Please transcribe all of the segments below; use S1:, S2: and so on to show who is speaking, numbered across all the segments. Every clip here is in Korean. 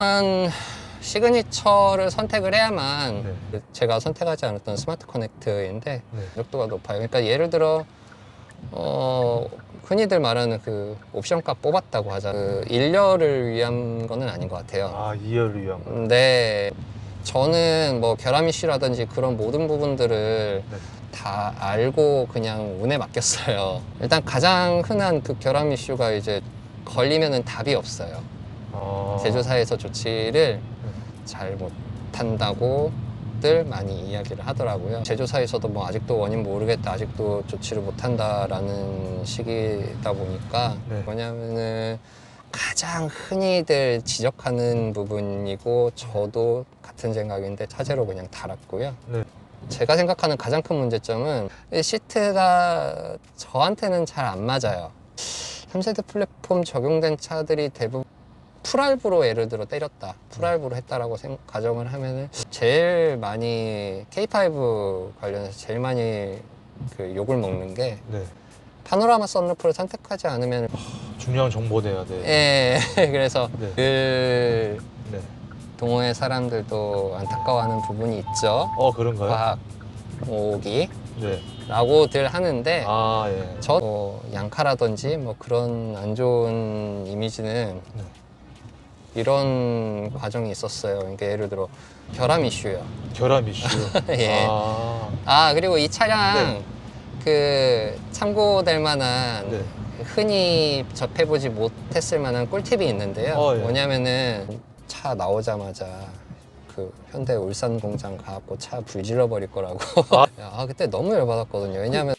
S1: 한 시그니처를 선택을 해야만
S2: 네.
S1: 제가 선택하지 않았던 스마트 커넥트인데
S2: 네.
S1: 만족도가 높아요. 그러니까 예를 들어 흔히들 말하는 그 옵션 값 뽑았다고 하자. 그 일렬을 위한 거는 아닌 것 같아요.
S2: 아, 2열을 위한 거.
S1: 근데 저는 뭐 결함 이슈라든지 그런 모든 부분들을
S2: 네.
S1: 다 알고 그냥 운에 맡겼어요. 일단 가장 흔한 그 결함 이슈가 이제 걸리면은 답이 없어요. 제조사에서 조치를 잘 못한다고들 많이 이야기를 하더라고요. 제조사에서도 뭐 아직도 원인 모르겠다, 아직도 조치를 못한다라는 시기다 보니까
S2: 네.
S1: 뭐냐면은 가장 흔히들 지적하는 부분이고 저도 같은 생각인데 차제로 그냥 달았고요.
S2: 네.
S1: 제가 생각하는 가장 큰 문제점은 이 시트가 저한테는 잘 안 맞아요. 3세대 플랫폼 적용된 차들이 대부분 풀알부로 예를 들어 때렸다, 풀알부로 했다라고 가정을 하면은 제일 많이 K5 관련해서 제일 많이 그 욕을 먹는 게
S2: 네.
S1: 파노라마 썬루프를 선택하지 않으면
S2: 중요한 정보네요. 네.
S1: 예 그래서
S2: 네.
S1: 늘
S2: 네.
S1: 동호회 사람들도 안타까워하는 부분이 있죠.
S2: 그런가요?
S1: 과학 오기
S2: 네.
S1: 라고들 하는데
S2: 아, 예.
S1: 저 양카라든지 뭐 그런 안 좋은 이미지는
S2: 네.
S1: 이런 과정이 있었어요. 그러니까 예를 들어 결함 이슈요.
S2: 결함 이슈.
S1: 예. 그리고 이 차량
S2: 네.
S1: 그 참고될 만한
S2: 네.
S1: 흔히 접해보지 못했을 만한 꿀팁이 있는데요.
S2: 예.
S1: 뭐냐면은 차 나오자마자 그 현대 울산 공장 가갖고 차 불 질러버릴 거라고. 그때 너무 열받았거든요. 왜냐하면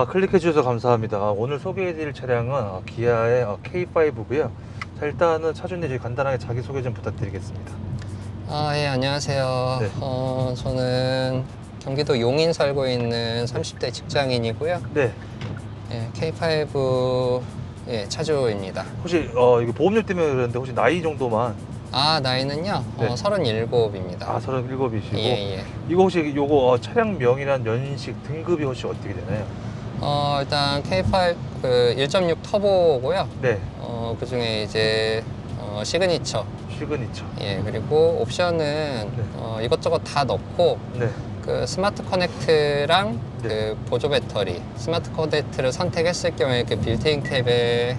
S2: 클릭해 주셔서 감사합니다. 오늘 소개해 드릴 차량은 기아의 K5고요. 자, 일단은 차주님 간단하게 자기소개 좀 부탁드리겠습니다.
S1: 예, 안녕하세요.
S2: 네.
S1: 저는 경기도 용인 살고 있는 30대 직장인이고요.
S2: 네.
S1: 예, K5 차주입니다.
S2: 혹시 이거 보험료 때문에 그러는데 혹시 나이 정도만?
S1: 나이는요,
S2: 네.
S1: 37입니다.
S2: 37이시고.
S1: 예.
S2: 이거 혹시 요거 차량명이란 연식 등급이 혹시 어떻게 되나요?
S1: 일단 K5 그 1.6 터보고요.
S2: 네.
S1: 그 중에 이제 시그니처.
S2: 시그니처.
S1: 예, 그리고 옵션은 이것저것 다 넣고
S2: 네.
S1: 그 스마트 커넥트랑
S2: 네.
S1: 그 보조 배터리, 스마트 커넥트를 선택했을 경우에 그 빌트인 캡에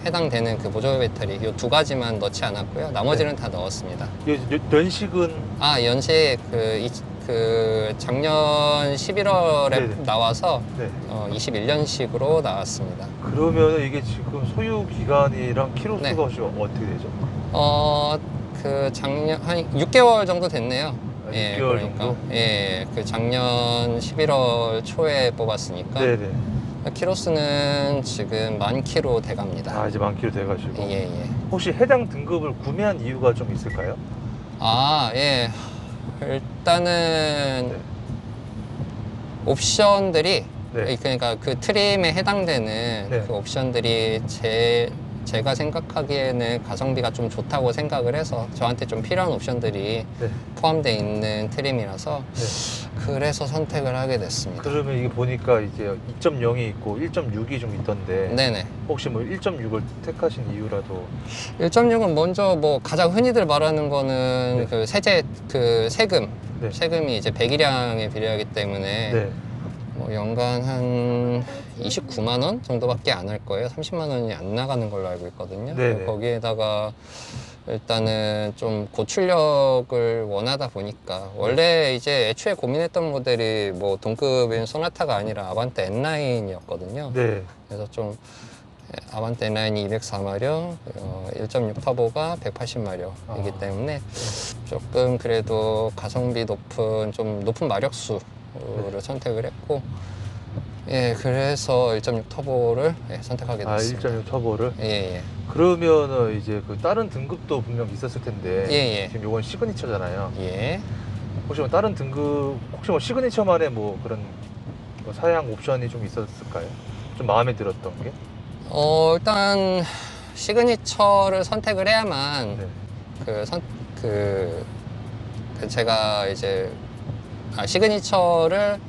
S1: 해당되는 그 보조 배터리 이 두 가지만 넣지 않았고요. 나머지는 다 넣었습니다.
S2: 연식은?
S1: 연식 그 작년 11월에
S2: 네네.
S1: 나와서
S2: 네.
S1: 21년식으로 나왔습니다.
S2: 그러면 이게 지금 소유 기간이랑 키로수가
S1: 네.
S2: 혹시 어떻게 되죠?
S1: 그 작년 한 6개월 정도 됐네요.
S2: 6개월 정도?
S1: 예, 그 작년 11월 초에 뽑았으니까.
S2: 네네.
S1: 키로수는 지금 10,000km 돼갑니다.
S2: 이제 10,000km 돼가시고.
S1: 예.
S2: 혹시 해당 등급을 구매한 이유가 좀 있을까요?
S1: 예. 일단은
S2: 네.
S1: 옵션들이
S2: 네.
S1: 그러니까 그 트림에 해당되는
S2: 네.
S1: 그 옵션들이 제가 생각하기에는 가성비가 좀 좋다고 생각을 해서 저한테 좀 필요한 옵션들이
S2: 네.
S1: 포함되어 있는 트림이라서
S2: 네.
S1: 그래서 선택을 하게 됐습니다.
S2: 그러면 이게 보니까 이제 2.0이 있고 1.6이 좀 있던데.
S1: 네네.
S2: 혹시 뭐 1.6을 택하신 이유라도?
S1: 1.6은 먼저 뭐 가장 흔히들 말하는 거는
S2: 네.
S1: 그 세금.
S2: 네.
S1: 세금이 이제 배기량에 비례하기 때문에
S2: 네.
S1: 뭐 연간 한 29만 원 정도밖에 안 할 거예요. 30만 원이 안 나가는 걸로 알고 있거든요.
S2: 네네.
S1: 거기에다가 일단은 좀 고출력을 원하다 보니까 원래 이제 애초에 고민했던 모델이 뭐 동급인 소나타가 아니라 아반떼 N9이었거든요.
S2: 네.
S1: 그래서 좀 아반떼 N9이 204마력, 1.6 터보가 180마력이기
S2: 아.
S1: 때문에 조금 그래도 가성비 높은 좀 높은 마력수를 선택을 했고, 예, 그래서 1.6 터보를 선택하게
S2: 아,
S1: 됐습니다.
S2: 1.6 터보를?
S1: 예, 예.
S2: 그러면은 이제 그 다른 등급도 분명 있었을 텐데
S1: 예, 예.
S2: 지금 요건 시그니처잖아요.
S1: 예.
S2: 혹시 뭐 다른 등급 혹시 뭐 시그니처만의 뭐 그런 뭐 사양 옵션이 좀 있었을까요? 좀 마음에 들었던 게?
S1: 일단 시그니처를 선택을 해야만
S2: 네.
S1: 제가 이제 시그니처를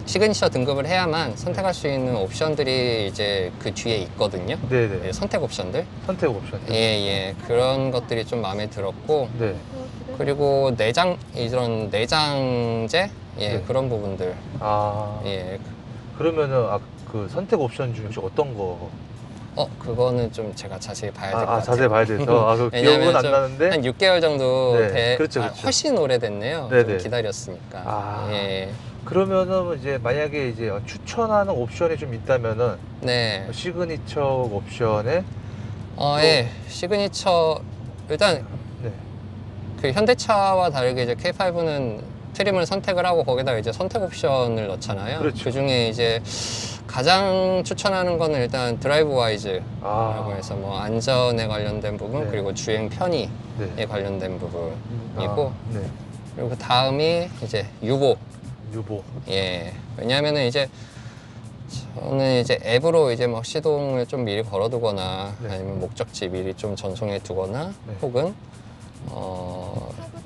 S1: 시그니처 등급을 해야만 선택할 수 있는 옵션들이 이제 그 뒤에 있거든요.
S2: 네네.
S1: 예, 선택 옵션들.
S2: 선택 옵션.
S1: 예, 예. 그런 것들이 좀 마음에 들었고,
S2: 네.
S1: 그리고 이런 내장재? 예,
S2: 네.
S1: 그런 부분들.
S2: 아.
S1: 예.
S2: 그러면은 그 선택 옵션 중에 혹시 어떤 거?
S1: 그거는 좀 제가 자세히 봐야 될 것 같아요.
S2: 자세히 봐야 돼서. 그
S1: 왜냐면
S2: 기억은 안
S1: 좀
S2: 나는데.
S1: 한 6개월 정도
S2: 네, 그렇죠, 그렇죠.
S1: 훨씬 오래됐네요.
S2: 네네.
S1: 좀 기다렸으니까.
S2: 아.
S1: 예.
S2: 그러면은 이제 만약에 이제 추천하는 옵션이 좀 있다면은
S1: 네.
S2: 시그니처 옵션에
S1: 예. 시그니처 일단
S2: 네.
S1: 그 현대차와 다르게 이제 K5는 트림을 선택을 하고 거기다가 이제 선택 옵션을 넣잖아요.
S2: 그렇죠.
S1: 그 중에 이제 가장 추천하는 거는 일단 드라이브 와이즈라고 해서 뭐 안전에 관련된 부분,
S2: 네.
S1: 그리고 주행 편의에
S2: 네.
S1: 관련된 부분이고,
S2: 네.
S1: 그리고 그 다음이 이제 유보.
S2: 유보.
S1: 예. 왜냐면은 이제 저는 이제 앱으로 이제 막 시동을 좀 미리 걸어두거나
S2: 네.
S1: 아니면 목적지 미리 좀 전송해 두거나
S2: 네.
S1: 혹은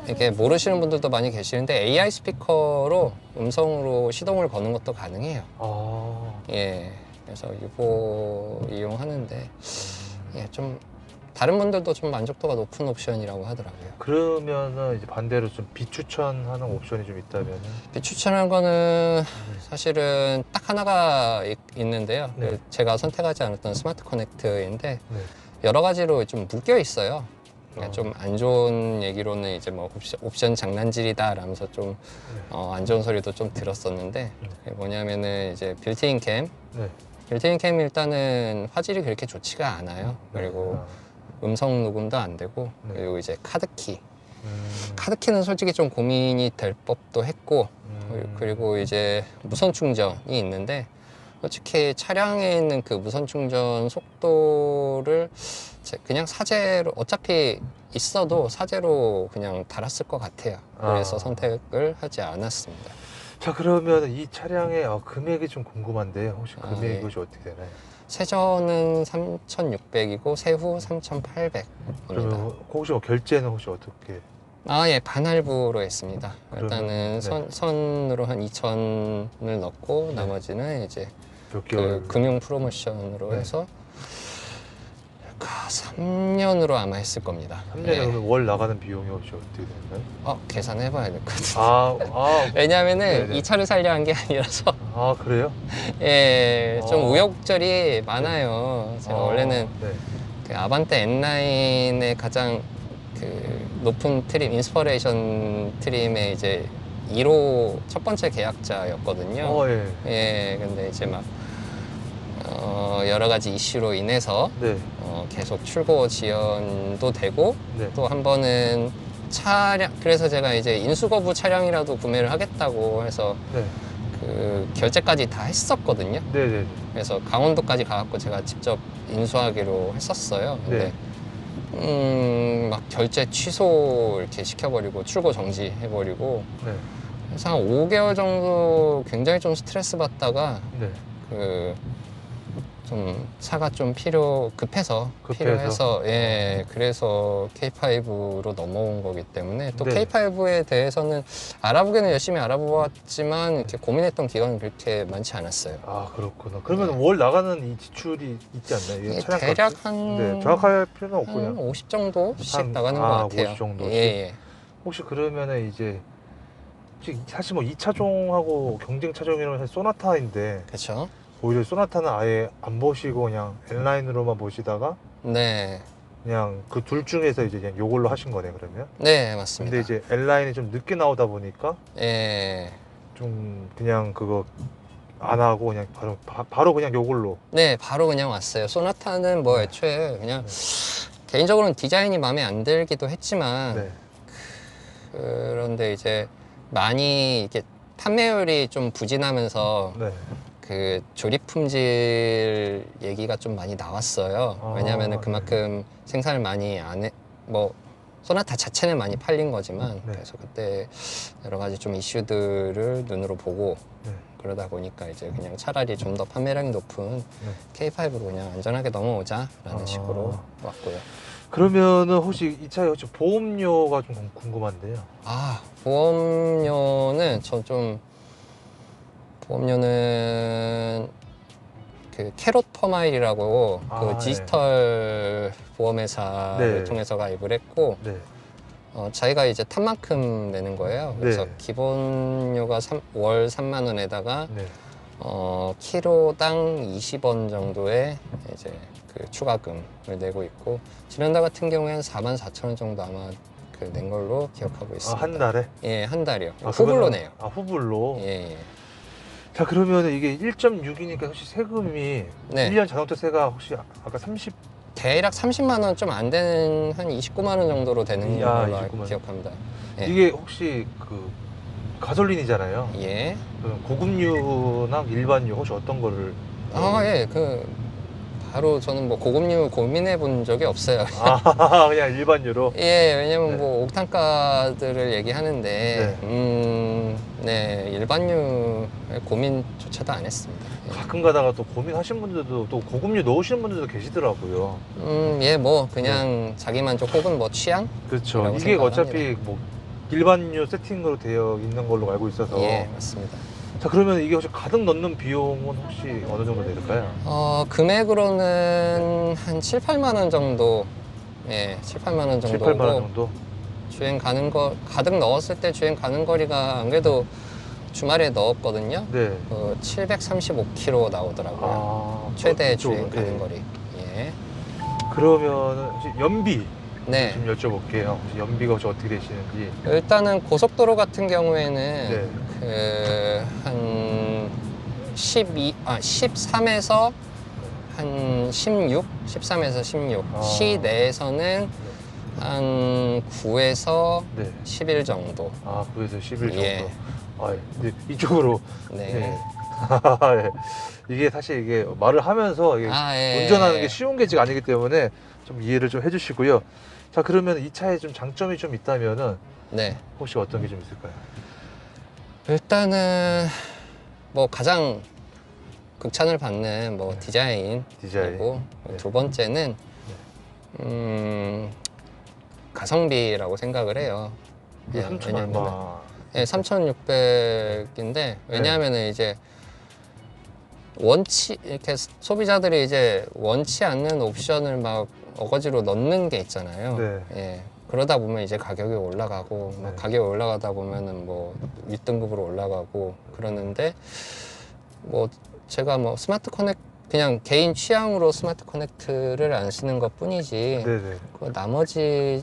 S1: 이게 모르시는 분들도 많이 계시는데 AI 스피커로 음성으로 시동을 거는 것도 가능해요.
S2: 아.
S1: 예. 그래서 유보 이용하는데 예, 좀 다른 분들도 좀 만족도가 높은 옵션이라고 하더라고요.
S2: 그러면은 이제 반대로 좀 비추천하는 옵션이 좀 있다면은
S1: 비추천한 거는 사실은 딱 하나가 있는데요.
S2: 네.
S1: 제가 선택하지 않았던 스마트 커넥트인데
S2: 네.
S1: 여러 가지로 좀 묶여 있어요. 그러니까
S2: 어.
S1: 좀 안 좋은 얘기로는 이제 뭐 옵션 장난질이다 라면서 좀 안 좋은 소리도 좀 들었었는데, 그게 뭐냐면은 이제 빌트인 캠.
S2: 네.
S1: 빌트인 캠 일단은 화질이 그렇게 좋지가 않아요. 그리고 음성 녹음도 안 되고,
S2: 네.
S1: 그리고 이제 카드키. 카드키는 솔직히 좀 고민이 될 법도 했고, 그리고 이제 무선 충전이 있는데, 솔직히 차량에 있는 그 무선 충전 속도를 그냥 사제로, 어차피 있어도 사제로 그냥 달았을 것 같아요. 그래서 선택을 하지 않았습니다.
S2: 자, 그러면 이 차량의 금액이 좀 궁금한데요. 혹시 금액이
S1: 예.
S2: 혹시 어떻게 되나요?
S1: 세전은 3,600이고 세후 3,800입니다.
S2: 그러면 혹시 뭐 결제는 혹시 어떻게?
S1: 예, 반할부로 했습니다.
S2: 그러면,
S1: 일단은
S2: 네.
S1: 선으로 한 2,000을 넣고 나머지는 이제
S2: 몇 개월?
S1: 그 금융 프로모션으로
S2: 네.
S1: 해서 3년으로 아마 했을 겁니다.
S2: 3년에
S1: 예.
S2: 그러면 월 나가는 비용이 혹시 어떻게 되나요?
S1: 계산해봐야 될 것 같아요.
S2: 아,
S1: 왜냐면은
S2: 네네.
S1: 이 차를 살려 한 게 아니라서
S2: 그래요?
S1: 예, 좀
S2: 아.
S1: 우여곡절이 많아요. 제가 원래는
S2: 네.
S1: 그 아반떼 N9의 가장 그 높은 트림, 인스퍼레이션 트림의 이제 1호 첫 번째 계약자였거든요.
S2: 예.
S1: 예, 근데 이제 막 여러 가지 이슈로 인해서
S2: 네.
S1: 계속 출고 지연도 되고,
S2: 네.
S1: 또 한 번은 그래서 제가 이제 인수거부 차량이라도 구매를 하겠다고 해서
S2: 네.
S1: 그 결제까지 다 했었거든요.
S2: 네네.
S1: 그래서 강원도까지 가갖고 제가 직접 인수하기로 했었어요. 근데 막 결제 취소 이렇게 시켜버리고 출고 정지해버리고,
S2: 네.
S1: 그래서 한 5개월 정도 굉장히 좀 스트레스 받다가
S2: 네.
S1: 좀 차가 좀 필요해서 예, 그래서 K5로 넘어온 거기 때문에 또
S2: 네.
S1: K5에 대해서는 알아보기는 열심히 알아보았지만 이렇게 고민했던 기간은 그렇게 많지 않았어요.
S2: 그렇구나. 그러면 월 나가는 이 지출이 있지 않나요?
S1: 예,
S2: 차량
S1: 대략
S2: 값이?
S1: 한
S2: 네, 정확할 필요는
S1: 한
S2: 없고요.
S1: 50 정도씩
S2: 한-
S1: 나가는 것 같아요.
S2: 50 정도씩?
S1: 예, 예.
S2: 혹시 그러면은 이제 사실 뭐 2차종하고 경쟁 차종이라면 사실 소나타인데
S1: 그렇죠.
S2: 오히려 소나타는 아예 안 보시고 그냥 N라인으로만 보시다가
S1: 네,
S2: 그냥 그 둘 중에서 이제 그냥 요걸로 하신 거네 그러면.
S1: 네 맞습니다.
S2: 근데 이제 N라인이 좀 늦게 나오다 보니까
S1: 예,
S2: 좀 그냥 그거 안 하고 그냥 바로 그냥 요걸로.
S1: 네 바로 그냥 왔어요. 소나타는 뭐
S2: 네.
S1: 애초에 그냥 개인적으로는 디자인이 마음에 안 들기도 했지만
S2: 네.
S1: 그런데 이제 많이 이렇게 판매율이 좀 부진하면서
S2: 네.
S1: 그 조립 품질 얘기가 좀 많이 나왔어요.
S2: 아,
S1: 왜냐하면
S2: 네.
S1: 그만큼 생산을 많이 안 해, 뭐 소나타 자체는 많이 팔린 거지만
S2: 네.
S1: 그래서 그때 여러 가지 좀 이슈들을 눈으로 보고
S2: 네.
S1: 그러다 보니까 이제 그냥 차라리 좀 더 판매량이 높은 K5로 그냥 안전하게 넘어오자라는
S2: 아.
S1: 식으로 왔고요.
S2: 그러면은 혹시 이 차에 혹시 보험료가 좀 궁금한데요.
S1: 아, 보험료는 저 좀 보험료는 그 캐롯 퍼마일이라고
S2: 아,
S1: 그
S2: 네.
S1: 디지털 보험회사를
S2: 네.
S1: 통해서 가입을 했고
S2: 네.
S1: 자기가 이제 탄 만큼 내는 거예요. 그래서
S2: 네.
S1: 기본료가 월 3만 원에다가
S2: 네.
S1: 키로당 20원 정도의 이제 그 추가금을 내고 있고 지난달 같은 경우에는 44,000원 정도 아마 그 낸 걸로 기억하고
S2: 아,
S1: 있습니다.
S2: 한 달에?
S1: 예, 한 달이요.
S2: 아,
S1: 후불로
S2: 그거는-
S1: 내요.
S2: 아, 후불로.
S1: 예, 예.
S2: 자, 그러면 이게 1.6이니까 혹시 세금이
S1: 네.
S2: 1년 자동차세가 혹시 아까 30
S1: 대략 30만 원 좀 안 되는 한 29만 원 정도로 되는
S2: 야,
S1: 걸로
S2: 29만 원.
S1: 기억합니다. 예.
S2: 이게 혹시 그 가솔린이잖아요.
S1: 예.
S2: 그럼 고급류나 일반류 혹시 어떤 거를
S1: 예. 바로 저는 뭐 고급류 고민해 본 적이 없어요.
S2: 아, 그냥 일반류로.
S1: 예, 왜냐면
S2: 네.
S1: 뭐 옥탄가들을 얘기하는데, 네, 일반류 고민조차도 안 했습니다.
S2: 가끔 가다가 또 고민하신 분들도 또 고급류 넣으시는 분들도 계시더라고요.
S1: 예, 뭐 그냥 자기 만족 혹은 뭐 취향?
S2: 그렇죠.
S1: 이라고
S2: 이게
S1: 생각을
S2: 어차피 뭐 일반류 세팅으로 되어 있는 걸로 알고 있어서.
S1: 예, 맞습니다.
S2: 자, 그러면 이게 혹시 가득 넣는 비용은 혹시 어느 정도 될까요?
S1: 금액으로는 한 7, 8만 원 정도, 예, 7, 8만 원
S2: 7,
S1: 정도고
S2: 8만 원 정도?
S1: 주행 가는 거 가득 넣었을 때 주행 가는 거리가 안 그래도 주말에 넣었거든요.
S2: 네.
S1: 735km 나오더라고요.
S2: 아,
S1: 최대
S2: 이쪽으로,
S1: 주행 가는
S2: 예.
S1: 거리. 예.
S2: 그러면 혹시 연비
S1: 네.
S2: 좀 여쭤볼게요. 혹시 연비가 혹시 어떻게 되시는지.
S1: 일단은 고속도로 같은 경우에는
S2: 네.
S1: 한 13에서 한 16, 13에서 16.
S2: 아.
S1: 시내에서는 한 9에서
S2: 네.
S1: 11 정도.
S2: 아, 9에서 11 정도.
S1: 예.
S2: 아, 네. 이쪽으로.
S1: 네.
S2: 네. 예. 이게 사실 이게 말을 하면서 이게
S1: 예.
S2: 운전하는 게 쉬운 게 아니기 때문에 좀 이해를 좀 해주시고요. 자, 그러면 이 차에 좀 장점이 좀 있다면은
S1: 네.
S2: 혹시 어떤 게 좀 있을까요?
S1: 일단은 뭐 가장 극찬을 받는 뭐 디자인이고
S2: 디자인. 네.
S1: 두 번째는 가성비라고 생각을 해요.
S2: 이게 3천 얼마?
S1: 네, 3,600인데 왜냐하면은 이제 이렇게 소비자들이 이제 원치 않는 옵션을 막 어거지로 넣는 게 있잖아요.
S2: 네.
S1: 예. 그러다 보면 이제 가격이 올라가고 막
S2: 네.
S1: 가격이 올라가다 보면은 뭐 윗등급으로 올라가고 그러는데 뭐 제가 뭐 스마트 커넥 그냥 개인 취향으로 스마트 커넥트를 안 쓰는 것 뿐이지
S2: 네네.
S1: 그 나머지에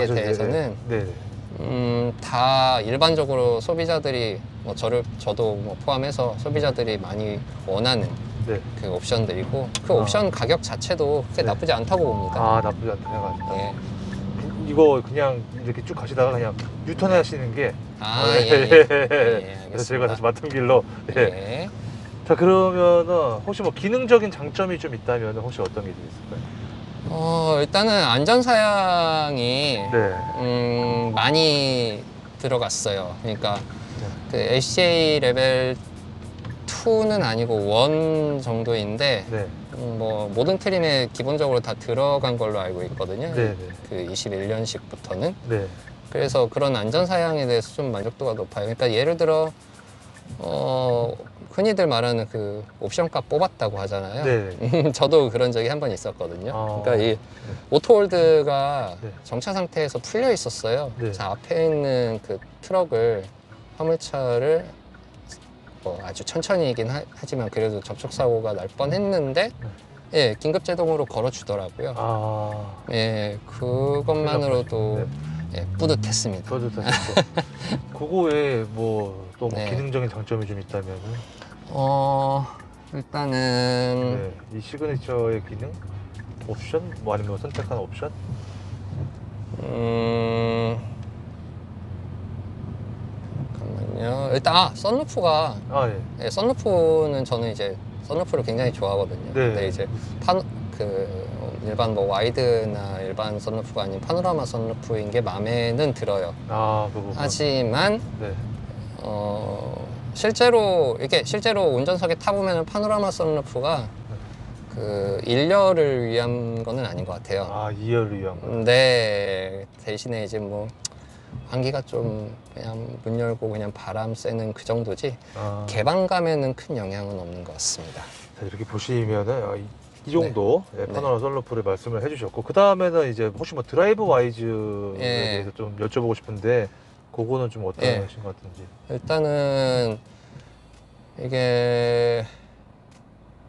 S1: 대해서는
S2: 네네.
S1: 다 일반적으로 소비자들이 뭐 저도 뭐 포함해서 소비자들이 많이 원하는
S2: 네.
S1: 그 옵션들이고 그
S2: 아.
S1: 옵션 가격 자체도 그렇게
S2: 네.
S1: 나쁘지 않다고 봅니다.
S2: 아, 나쁘지 않다 생각합니다.
S1: 예.
S2: 이거 그냥 이렇게 쭉 가시다가 그냥 유턴하시는 게.
S1: 예, 예.
S2: 그래서
S1: 알겠습니다.
S2: 제가 다시 맡은 길로. 예.
S1: 예.
S2: 자, 그러면은 혹시 뭐 기능적인 장점이 좀 있다면 혹시 어떤 게 좀 있을까요?
S1: 일단은 안전사양이
S2: 네.
S1: 많이 들어갔어요. 그러니까
S2: 네.
S1: 그 LCA 레벨 2는 아니고 1 정도인데
S2: 네.
S1: 뭐 모든 트림에 기본적으로 다 들어간 걸로 알고 있거든요.
S2: 네.
S1: 그 21년식부터는.
S2: 네.
S1: 그래서 그런 안전사양에 대해서 좀 만족도가 높아요. 그러니까 예를 들어 흔히들 말하는 그 옵션값 뽑았다고 하잖아요.
S2: 네.
S1: 저도 그런 적이 한 번 있었거든요.
S2: 아,
S1: 그러니까 이
S2: 네.
S1: 오토홀드가
S2: 네.
S1: 정차 상태에서 풀려 있었어요.
S2: 네.
S1: 자, 앞에 있는 그 트럭을, 화물차를 아주 천천히이긴 하지만 그래도 접촉 사고가 날 뻔했는데 예, 긴급 제동으로 걸어주더라고요.
S2: 아,
S1: 예, 그것만으로도 예, 뿌듯했습니다.
S2: 뿌듯하셨고. 그거 외에 뭐 또 뭐
S1: 네.
S2: 기능적인 장점이 좀 있다면은
S1: 일단은
S2: 네. 이 시그니처의 기능? 옵션? 뭐 아니면 선택한 옵션?
S1: 잠깐만요. 일단 썬루프가
S2: 아, 예.
S1: 예, 썬루프는 저는 이제 썬루프를 굉장히 좋아하거든요.
S2: 네.
S1: 근데 이제 일반 뭐 와이드나 일반 썬루프가 아닌 파노라마 썬루프인 게 마음에는 들어요.
S2: 아, 그 부분.
S1: 하지만
S2: 네.
S1: 실제로 운전석에 타보면 파노라마 썬루프가 그 일렬을 위한 거는 아닌 것 같아요.
S2: 아, 2열을 위한 거.
S1: 근데 대신에 이제 뭐 환기가 좀 그냥 문 열고 그냥 바람 쐬는 그 정도지
S2: 아,
S1: 개방감에는 큰 영향은 없는 것 같습니다.
S2: 자, 이렇게 보시면은 이 정도 예, 파노라마 썬루프를 말씀을 해주셨고 그 다음에는 이제 혹시 뭐 드라이브 와이즈에
S1: 예.
S2: 대해서 좀 여쭤보고 싶은데 그거는 좀 어떠신
S1: 예.
S2: 것 같은지.
S1: 일단은 이게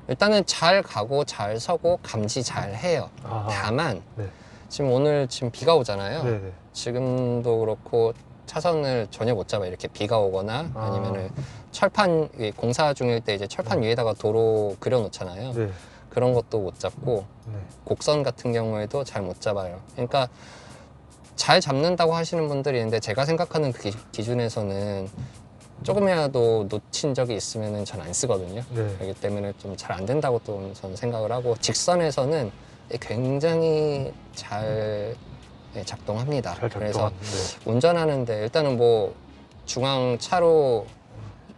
S1: 일단은 잘 가고 잘 서고 감지 잘 해요.
S2: 아,
S1: 다만
S2: 네.
S1: 지금 비가 오잖아요.
S2: 네네.
S1: 지금도 그렇고 차선을 전혀 못 잡아요. 이렇게 비가 오거나
S2: 아.
S1: 아니면은 철판 공사 중일 때 이제 철판 위에다가 도로 그려놓잖아요.
S2: 네.
S1: 그런 것도 못 잡고
S2: 네.
S1: 곡선 같은 경우에도 잘 못 잡아요. 그러니까 잘 잡는다고 하시는 분들이 있는데 제가 생각하는 그 기준에서는 조금이라도 놓친 적이 있으면 전 안 쓰거든요.
S2: 네.
S1: 그렇기 때문에 좀 잘 안 된다고 또 저는 생각을 하고 직선에서는 굉장히 잘 작동합니다.
S2: 잘
S1: 그래서
S2: 작동한. 네.
S1: 운전하는데 일단은 뭐 중앙 차로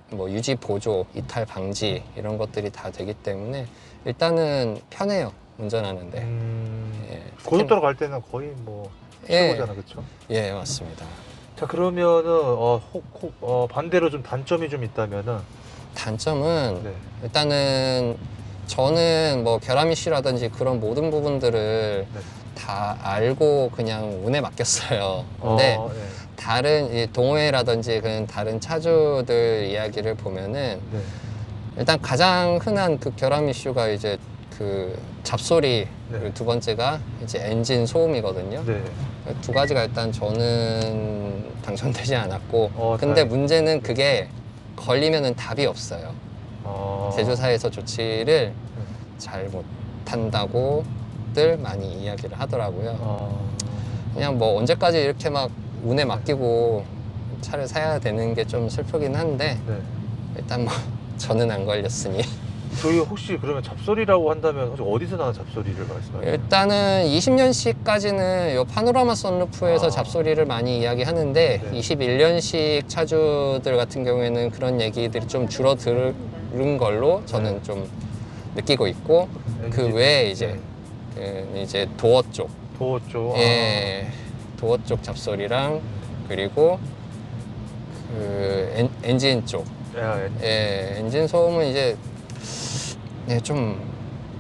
S1: 뭐 유지 보조, 이탈 방지 이런 것들이 다 되기 때문에 일단은 편해요. 운전하는데. 예,
S2: 고속도로 갈 때는 거의 뭐
S1: 예,
S2: 최고잖아, 그렇죠?
S1: 예, 맞습니다.
S2: 자, 그러면은 반대로 좀 단점이 좀 있다면은
S1: 단점은
S2: 네.
S1: 일단은 저는 뭐 결함 이슈라든지 그런 모든 부분들을
S2: 네.
S1: 다 알고 그냥 운에 맡겼어요. 근데
S2: 네.
S1: 다른 이 동호회라든지 그런 다른 차주들 이야기를 보면은
S2: 네.
S1: 일단 가장 흔한 그 결함 이슈가 이제 그 잡소리,
S2: 네.
S1: 그리고 두 번째가 이제 엔진 소음이거든요.
S2: 네.
S1: 두 가지가 일단 저는 당첨되지 않았고, 근데
S2: 다행이다.
S1: 문제는 그게 걸리면은 답이 없어요. 제조사에서 조치를 잘 못한다고들 많이 이야기를 하더라고요. 그냥 뭐 언제까지 이렇게 막 운에 맡기고 차를 사야 되는 게 좀 슬프긴 한데
S2: 네.
S1: 일단 뭐 저는 안 걸렸으니
S2: 저희 혹시 그러면 잡소리라고 한다면 혹시 어디서 나는 잡소리를 말씀하세요?
S1: 일단은 20년씩까지는 요 파노라마 썬루프에서 잡소리를 많이 이야기하는데
S2: 네.
S1: 21년식 차주들 같은 경우에는 그런 얘기들이 좀 줄어드는 걸로 저는 좀 느끼고 있고 그
S2: 엔진.
S1: 외에 이제 이제 도어 쪽
S2: 도어 쪽.
S1: 예, 도어 쪽 잡소리랑 그리고 그 엔진 쪽
S2: 엔진.
S1: 예, 엔진 소음은 이제 좀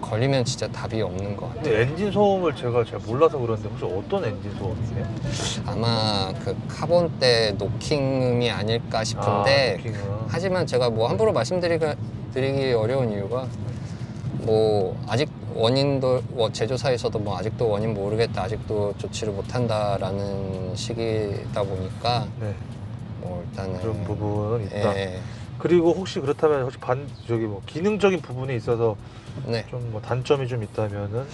S1: 걸리면 진짜 답이 없는 것 같아요.
S2: 근데 엔진 소음을 제가 잘 몰라서 그런데 혹시 어떤 엔진 소음이에요?
S1: 아마 그 카본대 노킹음이 아닐까 싶은데
S2: 노킹은.
S1: 하지만 제가 뭐 함부로 말씀드리기 어려운 이유가 뭐 아직 원인도 제조사에서도 뭐 아직도 원인 모르겠다, 아직도 조치를 못한다라는 시기다 보니까
S2: 네.
S1: 뭐 일단은
S2: 그런 부분은 있다.
S1: 예,
S2: 그리고 혹시 그렇다면 혹시 뭐 기능적인 부분이 있어서
S1: 네.
S2: 좀 뭐 단점이 좀 있다면은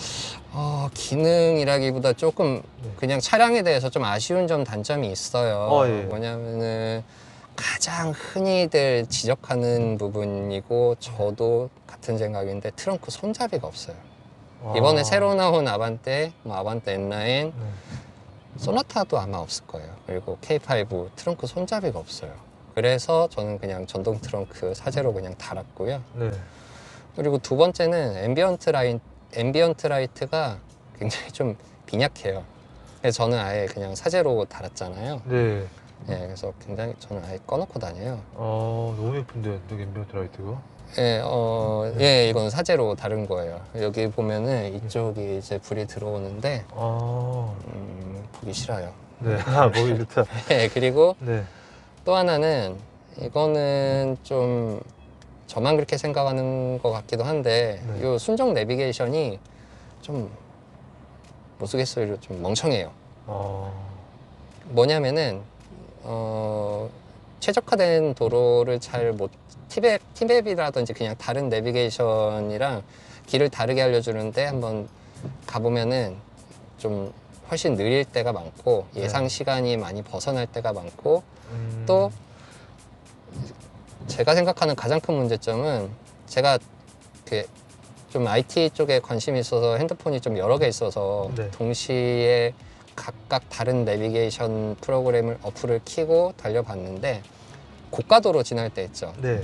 S1: 기능이라기보다 조금
S2: 네.
S1: 그냥 차량에 대해서 좀 아쉬운 점 단점이 있어요.
S2: 예.
S1: 뭐냐면은 가장 흔히들 지적하는 부분이고 저도 같은 생각인데 트렁크 손잡이가 없어요. 이번에 새로 나온 아반떼, 뭐 아반떼 N9, 소나타도 아마 없을 거예요. 그리고 K5 트렁크 손잡이가 없어요. 그래서 저는 그냥 전동 트렁크 사제로 그냥 달았고요.
S2: 네.
S1: 그리고 두 번째는 앰비언트 라이트가 굉장히 좀 빈약해요. 그래서 저는 아예 그냥 사제로 달았잖아요.
S2: 네.
S1: 예, 그래서 굉장히 저는 아예 꺼놓고 다녀요.
S2: 너무 예쁜데 앰비언트 라이트가.
S1: 예,
S2: 네.
S1: 예, 이건 사제로 다른 거예요. 여기 보면은 이쪽이 이제 불이 들어오는데 보기 싫어요.
S2: 네. 보기 좋다.
S1: 예, 그리고
S2: 네.
S1: 또 하나는 이거는 좀 저만 그렇게 생각하는 것 같기도 한데
S2: 네.
S1: 이 순정 내비게이션이 좀 모르겠어요. 좀 멍청해요. 뭐냐면은 최적화된 도로를 잘 못 티맵이라든지 그냥 다른 내비게이션이랑 길을 다르게 알려주는데 한번 가보면은 좀 훨씬 느릴 때가 많고 예상
S2: 네.
S1: 시간이 많이 벗어날 때가 많고 또 제가 생각하는 가장 큰 문제점은 제가 그 좀 IT 쪽에 관심이 있어서 핸드폰이 좀 여러 개 있어서
S2: 네.
S1: 동시에 각각 다른 내비게이션 프로그램을 어플을 키고 달려봤는데 고가도로 지날 때 있죠.
S2: 네.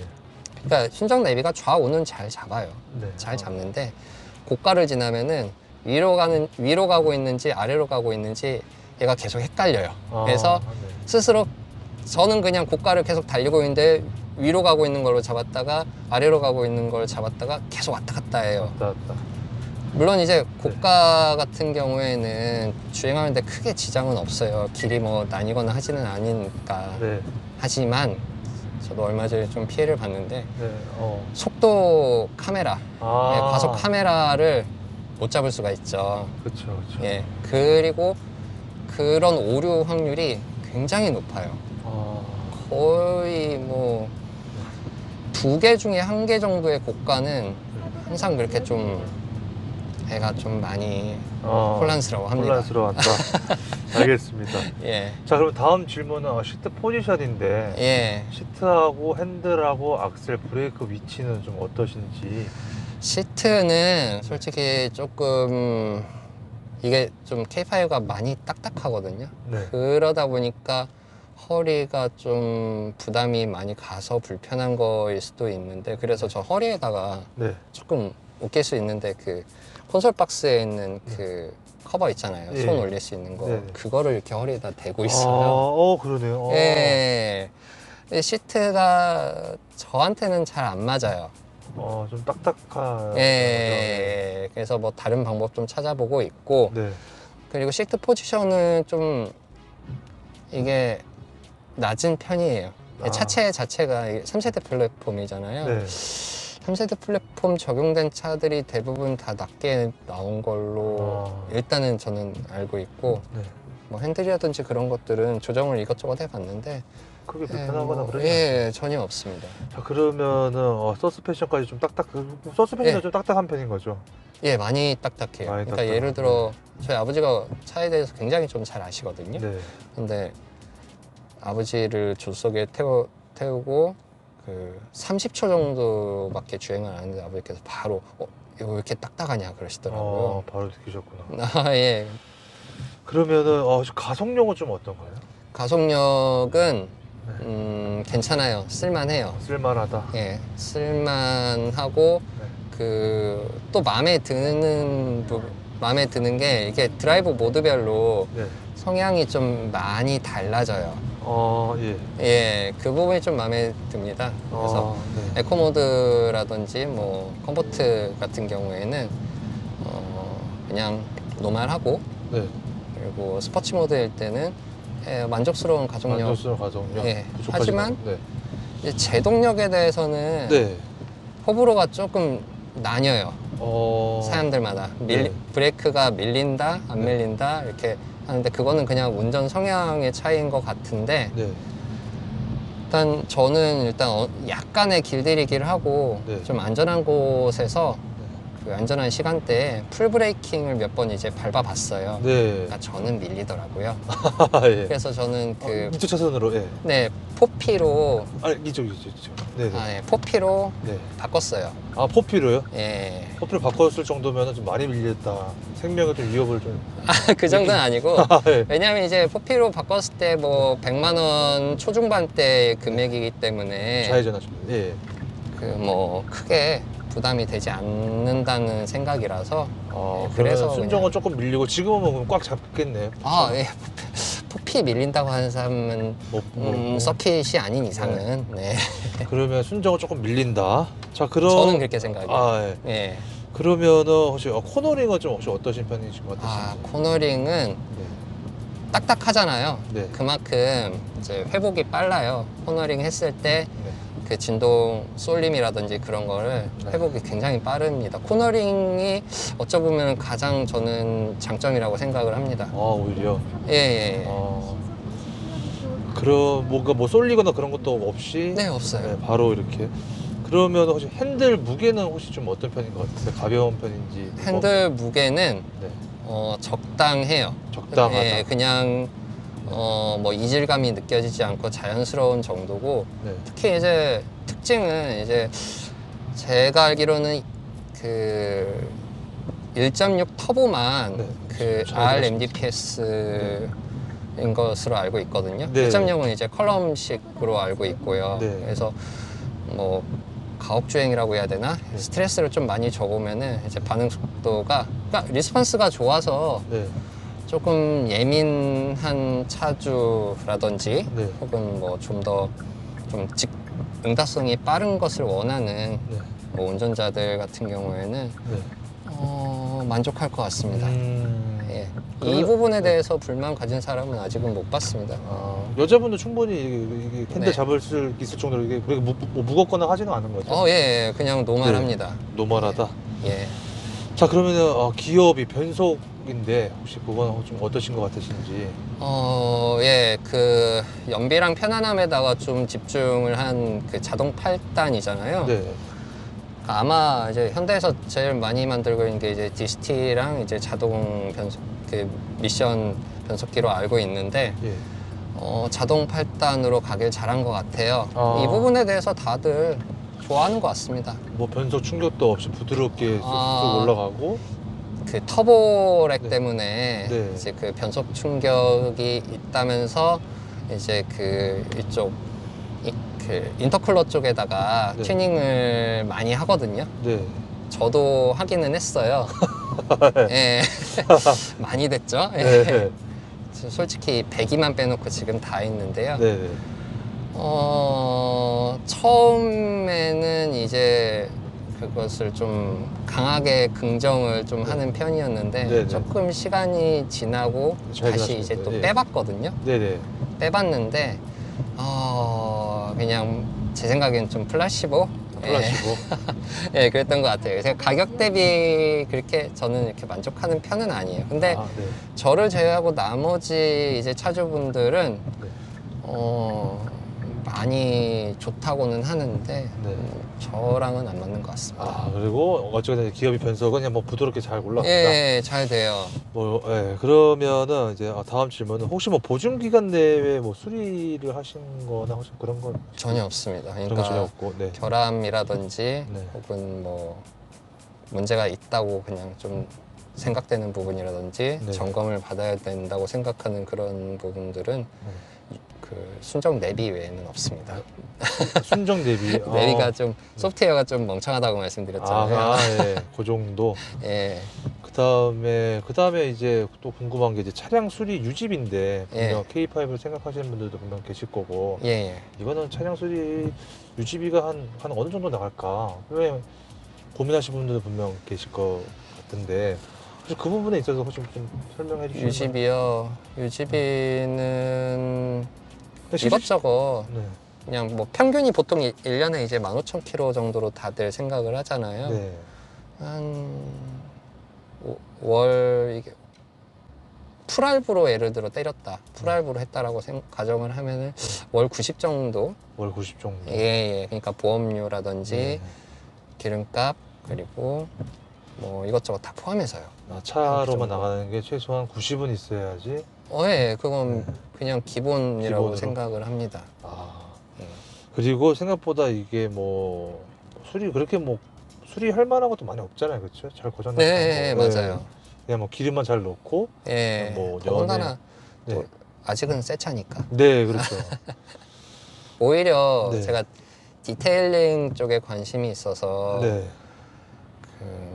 S1: 그러니까 순정 내비가 좌우는 잘 잡아요.
S2: 네.
S1: 잘 잡는데 고가를 지나면은 위로 가고 있는지 아래로 가고 있는지 얘가 계속 헷갈려요. 그래서
S2: 네.
S1: 스스로 저는 그냥 고가를 계속 달리고 있는데 위로 가고 있는 걸로 잡았다가 아래로 가고 있는 걸 잡았다가 계속 왔다 갔다 해요.
S2: 왔다.
S1: 물론 이제 고가 같은 경우에는 주행하는데 크게 지장은 없어요. 길이 뭐 나뉘거나 하지는 않으니까.
S2: 네.
S1: 하지만 저도 얼마 전에 좀 피해를 봤는데
S2: 네.
S1: 속도 카메라, 예, 과속 카메라를 못 잡을 수가 있죠.
S2: 그렇죠. 그렇죠.
S1: 예, 그리고 그런 오류 확률이 굉장히 높아요. 거의 뭐 2개 중에 1개 정도의 고가는 항상 그렇게 좀 애가 좀 많이 혼란스러워합니다.
S2: 혼란스러웠다. 알겠습니다.
S1: 예,
S2: 자, 그럼 다음 질문은 시트 포지션인데
S1: 예.
S2: 시트하고 핸들하고 악셀, 브레이크 위치는 좀 어떠신지.
S1: 시트는 솔직히 조금 이게 좀 K5가 많이 딱딱하거든요.
S2: 네.
S1: 그러다 보니까 허리가 좀 부담이 많이 가서 불편한 거일 수도 있는데 그래서 저 허리에다가
S2: 네.
S1: 조금 웃길 수 있는데 그 콘솔 박스에 있는 그 커버 있잖아요.
S2: 예.
S1: 손 올릴 수 있는 거.
S2: 네.
S1: 그거를 이렇게 허리에다 대고 있어요.
S2: 그러네요.
S1: 예. 근데 시트가 저한테는 잘 안 맞아요.
S2: 좀 딱딱한.
S1: 예. 그래서 뭐 다른 방법 좀 찾아보고 있고
S2: 네.
S1: 그리고 시트 포지션은 좀 이게 낮은 편이에요. 차체 자체가 3세대 플랫폼이잖아요.
S2: 네.
S1: 3세대 플랫폼 적용된 차들이 대부분 다 낮게 나온 걸로 일단은 저는 알고 있고
S2: 네.
S1: 뭐 핸들이라든지 그런 것들은 조정을 이것저것 해봤는데
S2: 크게 불편하거나 그러지
S1: 예, 전혀 없습니다.
S2: 자, 그러면은 서스펜션까지 좀 서스펜션은
S1: 예.
S2: 좀 딱딱한 편인 거죠?
S1: 예, 많이 딱딱해요.
S2: 많이
S1: 그러니까
S2: 딱딱하고.
S1: 예를 들어 저희 아버지가 차에 대해서 굉장히 좀 잘 아시거든요.
S2: 네.
S1: 근데 아버지를 조수석에 태우고 그 30초 정도밖에 주행을 안 하는데 아버지께서 바로 이거 왜 이렇게 딱딱하냐 그러시더라고요.
S2: 바로 느끼셨구나.
S1: 아, 예.
S2: 그러면은 가속력은 좀 어떤가요?
S1: 가속력은
S2: 네.
S1: 괜찮아요. 쓸만해요.
S2: 쓸만하다.
S1: 예, 쓸만하고
S2: 네.
S1: 그 또 마음에 드는 게 이게 드라이브 모드별로
S2: 네.
S1: 성향이 좀 많이 달라져요.
S2: 예.
S1: 예, 그 부분이 좀 마음에 듭니다. 그래서
S2: 네.
S1: 에코 모드라든지 뭐 컴포트 같은 경우에는 그냥 노멀하고
S2: 네.
S1: 그리고 스포츠 모드일 때는 만족스러운 가속력.
S2: 만족스러운 가속력.
S1: 예.
S2: 부족하지만.
S1: 하지만
S2: 네.
S1: 이제 제동력에 대해서는
S2: 네.
S1: 호불호가 조금 나뉘어요. 사람들마다
S2: 네.
S1: 브레이크가 밀린다 안
S2: 네.
S1: 밀린다 이렇게 하는데 그거는 그냥 운전 성향의 차이인 것 같은데
S2: 네.
S1: 일단 저는 약간의 길들이기를 하고
S2: 네.
S1: 좀 안전한 곳에서 그 안전한 시간대에 풀 브레이킹을 몇 번 이제 밟아봤어요.
S2: 네.
S1: 그러니까 저는 밀리더라고요.
S2: 예.
S1: 그래서 저는
S2: 이쪽 차선으로. 예.
S1: 네, 포피로
S2: 이쪽. 네.
S1: 네, 포피로
S2: 네.
S1: 바꿨어요.
S2: 포피로요?
S1: 예.
S2: 포피로 바꿨을 정도면 좀 많이 밀렸다. 생명에 좀 위협을 좀.
S1: 그 정도는 아니고
S2: 예.
S1: 왜냐면 이제 포피로 바꿨을 때 뭐 100만 원 초중반대 금액이기 때문에
S2: 좌회전하십니다. 예.
S1: 그 뭐 크게 부담이 되지 않는다는 생각이라서
S2: 그래서
S1: 그래서
S2: 순정은 조금 밀리고 지금은 꽉 잡겠네요.
S1: 예. 급히 밀린다고 하는 사람은 서킷이 아닌 이상은 네.
S2: 그러면 순정은 조금 밀린다. 자, 그럼
S1: 저는 그렇게 생각해요.
S2: 아, 예.
S1: 예.
S2: 그러면은 혹시 코너링은 좀 혹시 어떠신 편이신 것 같으신지?
S1: 코너링은
S2: 네.
S1: 딱딱하잖아요.
S2: 네.
S1: 그만큼 이제 회복이 빨라요. 코너링 했을 때
S2: 네.
S1: 그 진동 쏠림이라든지 그런 거를
S2: 네.
S1: 회복이 굉장히 빠릅니다. 코너링이 어쩌면 가장 저는 장점이라고 생각을 합니다.
S2: 오히려.
S1: 예, 예, 예.
S2: 그럼 뭔가 뭐 쏠리거나 그런 것도 없이
S1: 네, 없어요.
S2: 네, 바로 이렇게. 그러면 혹시 핸들 무게는 혹시 좀 어떤 편인 것 같으세요? 가벼운 편인지?
S1: 핸들 무게는
S2: 네.
S1: 적당해요.
S2: 적당하다.
S1: 예, 그냥 뭐 이질감이 느껴지지 않고 자연스러운 정도고,
S2: 네.
S1: 특히 이제 특징은 이제 제가 알기로는 그 1.6 터보만
S2: 네.
S1: 그
S2: 잘
S1: RMDPS인 것으로 알고 있거든요.
S2: 네.
S1: 1.0은 이제 컬럼식으로 알고 있고요.
S2: 네.
S1: 그래서 뭐 가혹 주행이라고 해야 되나?
S2: 네.
S1: 스트레스를 좀 많이 적으면은 이제 반응 속도가, 그러니까 리스폰스가 좋아서
S2: 네.
S1: 조금 예민한 차주라든지
S2: 네.
S1: 혹은 뭐 좀 더 응답성이 빠른 것을 원하는
S2: 네.
S1: 뭐 운전자들 같은 경우에는
S2: 네.
S1: 만족할 것 같습니다. 예. 이
S2: 그러면-
S1: 부분에
S2: 네.
S1: 대해서 불만 가진 사람은 아직은 못 봤습니다.
S2: 여자분도 충분히 이게 핸들
S1: 네.
S2: 잡을 수 있을 정도로 이게 그렇게 뭐 무겁거나 하지는 않은 거죠?
S1: 예, 예. 그냥 노멀합니다.
S2: 노멀하다.
S1: 예.
S2: 자, 그러면은 기어비 변속인데 혹시 그건 좀 어떠신 것 같으신지?
S1: 예. 그 연비랑 편안함에다가 좀 집중을 한 그 자동 8단이잖아요.
S2: 네.
S1: 아마 이제 현대에서 제일 많이 만들고 있는 게 이제 DCT랑 이제 자동 변속, 그 미션 변속기로 알고 있는데,
S2: 예.
S1: 자동 8단으로 가길 잘한 것 같아요. 이 부분에 대해서 다들 좋아하는 것 같습니다.
S2: 뭐 변속 충격도 없이 부드럽게 쑥쑥 올라가고.
S1: 그 터보렉
S2: 네.
S1: 때문에
S2: 네.
S1: 이제 그 변속 충격이 있다면서 이제 그 이쪽 그 인터쿨러 쪽에다가
S2: 네.
S1: 튜닝을 많이 하거든요.
S2: 네.
S1: 저도 하기는 했어요. 예. 많이 됐죠? 예.
S2: 네.
S1: 솔직히 배기만 빼놓고 지금 다 했는데요.
S2: 네. 네.
S1: 처음에는 이제 그것을 좀 강하게 긍정을 좀 하는 편이었는데,
S2: 네네.
S1: 조금 시간이 지나고
S2: 잘
S1: 다시 이제
S2: 지났습니다.
S1: 또
S2: 예.
S1: 빼봤거든요.
S2: 네네.
S1: 빼봤는데 그냥 제 생각엔 좀 플라시보?
S2: 플라시보.
S1: 예, 그랬던 것 같아요. 그래서 가격 대비 그렇게 저는 이렇게 만족하는 편은 아니에요. 근데
S2: 네.
S1: 저를 제외하고 나머지 이제 차주분들은
S2: 네.
S1: 많이 좋다고는 하는데
S2: 네.
S1: 저랑은 안 맞는 것 같습니다.
S2: 그리고 어쨌든 기어비 변속은 그냥 뭐 부드럽게 잘 올라간다.
S1: 예, 잘 돼요.
S2: 그러면은 이제 다음 질문은 혹시 뭐 보증 기간 내에 뭐 수리를 하신 거나 혹시 그런 건
S1: 전혀 없습니다.
S2: 그런 건 전혀
S1: 그러니까
S2: 없고. 네.
S1: 결함이라든지
S2: 네.
S1: 혹은 뭐 문제가 있다고 그냥 좀 생각되는 부분이라든지
S2: 네.
S1: 점검을 받아야 된다고 생각하는 그런 부분들은 그 순정 내비 외에는 없습니다.
S2: 순정 대비.
S1: 내비가 좀 소프트웨어가 좀 멍청하다고 말씀드렸잖아요.
S2: 예. 그 정도.
S1: 예.
S2: 그다음에 이제 또 궁금한 게 이제 차량 수리 유지비인데 분명
S1: 예.
S2: K5를 생각하시는 분들도 분명 계실 거고.
S1: 예, 예.
S2: 이거는 차량 수리 유지비가 한 어느 정도 나갈까? 왜 고민하시는 분들도 분명 계실 것 같은데 혹시 그 부분에 있어서 혹시 좀 설명해 주시면.
S1: 유지비요. 유지비는
S2: 실질-
S1: 이것저것
S2: 네.
S1: 그냥 뭐 평균이 보통 1년에 이제 15,000km 정도로 다들 생각을 하잖아요.
S2: 네.
S1: 한 월 이게 풀알부로 예를 들어 때렸다. 풀알부로 했다라고 가정을 하면은 월 90 정도.
S2: 월 90 정도.
S1: 예, 예. 그러니까 보험료라든지
S2: 네.
S1: 기름값 그리고 뭐 이것저것 다 포함해서요.
S2: 차로만
S1: 정도.
S2: 나가는 게 최소한 90은 있어야지.
S1: 예, 그건
S2: 네.
S1: 그냥 기본이라고
S2: 기본으로?
S1: 생각을 합니다. 예.
S2: 그리고 생각보다 이게 뭐 그렇게 뭐 수리할 만한 것도 많이 없잖아요, 그렇죠? 잘 고장 나지
S1: 네,
S2: 않고.
S1: 맞아요.
S2: 그냥 뭐 기름만 잘 넣고.
S1: 예.
S2: 뭐
S1: 더군다나
S2: 네.
S1: 또 아직은 새 차니까.
S2: 네, 그렇죠.
S1: 오히려
S2: 네.
S1: 제가 디테일링 쪽에 관심이 있어서
S2: 네.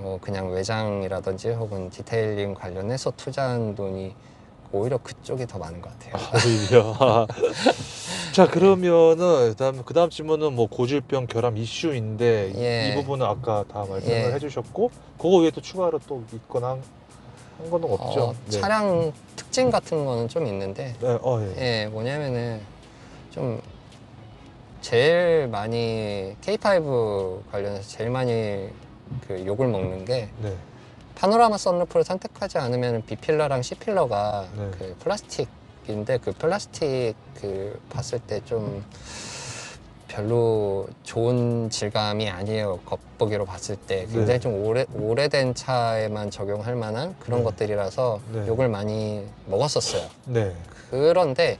S1: 뭐 그냥 외장이라든지 혹은 디테일링 관련해서 투자한 돈이 오히려 그쪽이 더 많은 것 같아요.
S2: 오히려. 자, 그러면은 그다음 질문은 뭐 고질병 결함 이슈인데
S1: 예.
S2: 이 부분은 아까 다 말씀을
S1: 예.
S2: 해주셨고 그거 외에 또 추가로 또 있거나 한 거는 없죠? 네.
S1: 차량 특징 같은 거는 좀 있는데,
S2: 네, 예.
S1: 예, 뭐냐면은 좀 제일 많이 K5 관련해서 제일 많이 그 욕을 먹는 게
S2: 네.
S1: 파노라마 썬루프를 선택하지 않으면 B필러랑 C필러가
S2: 네.
S1: 그 플라스틱인데 그 플라스틱 그 봤을 때 좀 별로 좋은 질감이 아니에요. 겉보기로 봤을 때 굉장히
S2: 네.
S1: 좀 오래된 차에만 적용할 만한 그런
S2: 네.
S1: 것들이라서
S2: 네.
S1: 욕을 많이 먹었었어요.
S2: 네.
S1: 그런데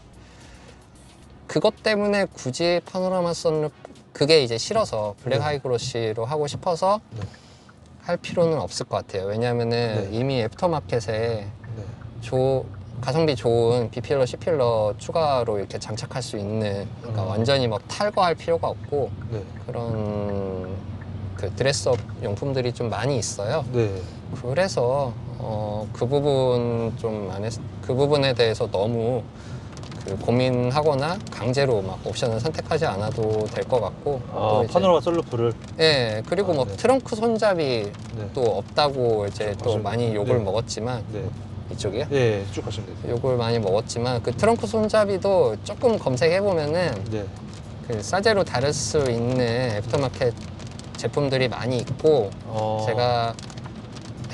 S1: 그것 때문에 굳이 파노라마 썬루프 그게 이제 싫어서 블랙
S2: 네.
S1: 하이그로시로 하고 싶어서
S2: 네.
S1: 할 필요는 없을 것 같아요. 왜냐하면은
S2: 네.
S1: 이미 애프터마켓에
S2: 네.
S1: 가성비 좋은 B필러, C필러 추가로 이렇게 장착할 수 있는, 그러니까 완전히 뭐 탈거할 필요가 없고
S2: 네.
S1: 그런 그 드레스업 용품들이 좀 많이 있어요.
S2: 네.
S1: 그래서 그 부분 그 부분에 대해서 너무 그 고민하거나 강제로 막 옵션을 선택하지 않아도 될 것 같고 또 이제
S2: 파노라마 썬루프를.
S1: 예, 그리고 뭐
S2: 네.
S1: 트렁크 손잡이
S2: 네.
S1: 또 없다고 이제
S2: 그렇죠.
S1: 또
S2: 맞아요.
S1: 많이 욕을
S2: 네.
S1: 먹었지만
S2: 네.
S1: 이쪽이요?
S2: 네, 쭉 가시면 되세요.
S1: 욕을 많이 먹었지만 그 트렁크 손잡이도 조금 검색해 보면은
S2: 네.
S1: 그 싸제로 다룰 수 있는 애프터마켓 제품들이 많이 있고 제가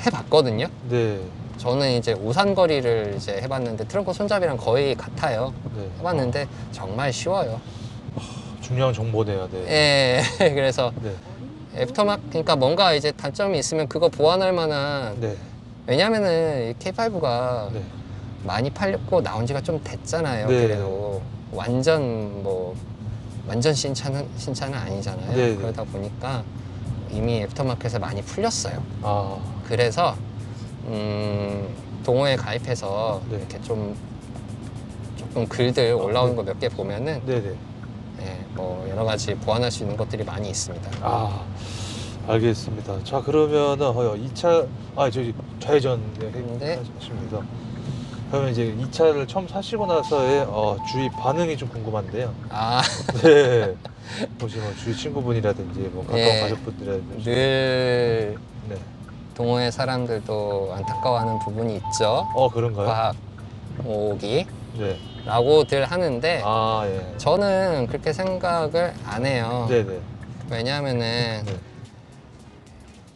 S1: 해봤거든요.
S2: 네.
S1: 저는 이제 우산거리를 이제 해봤는데 트렁크 손잡이랑 거의 같아요.
S2: 네.
S1: 해봤는데 정말 쉬워요.
S2: 중요한 정보네요. 네.
S1: 예, 그래서
S2: 네.
S1: 그러니까 뭔가 이제 단점이 있으면 그거 보완할 만한
S2: 네.
S1: 왜냐면은 이 K5가
S2: 네.
S1: 많이 팔렸고 나온 지가 좀 됐잖아요.
S2: 네.
S1: 그래도 완전 신차는 아니잖아요.
S2: 네.
S1: 그러다 보니까 이미 애프터마켓에 많이 풀렸어요.
S2: 아.
S1: 그래서 동호회 가입해서
S2: 네.
S1: 이렇게 조금 글들 올라오는 거 몇 개 보면은
S2: 네네.
S1: 예, 뭐 여러 가지 보완할 수 있는 것들이 많이 있습니다.
S2: 아, 알겠습니다. 자, 그러면은 이 차, 저기 좌회전
S1: 네.
S2: 하십니다. 그러면 이제 이 차를 처음 사시고 나서의 주위 반응이 좀 궁금한데요.
S1: 아,
S2: 네. 혹시 뭐 주위 친구분이라든지 뭐 가까운
S1: 예.
S2: 가족분들이라든지.
S1: 늘
S2: 네.
S1: 동호회 사람들도 안타까워하는 부분이 있죠.
S2: 그런가요?
S1: 과학 오기
S2: 네.
S1: 라고들 하는데
S2: 예.
S1: 저는 그렇게 생각을 안 해요.
S2: 네네.
S1: 왜냐하면은
S2: 네.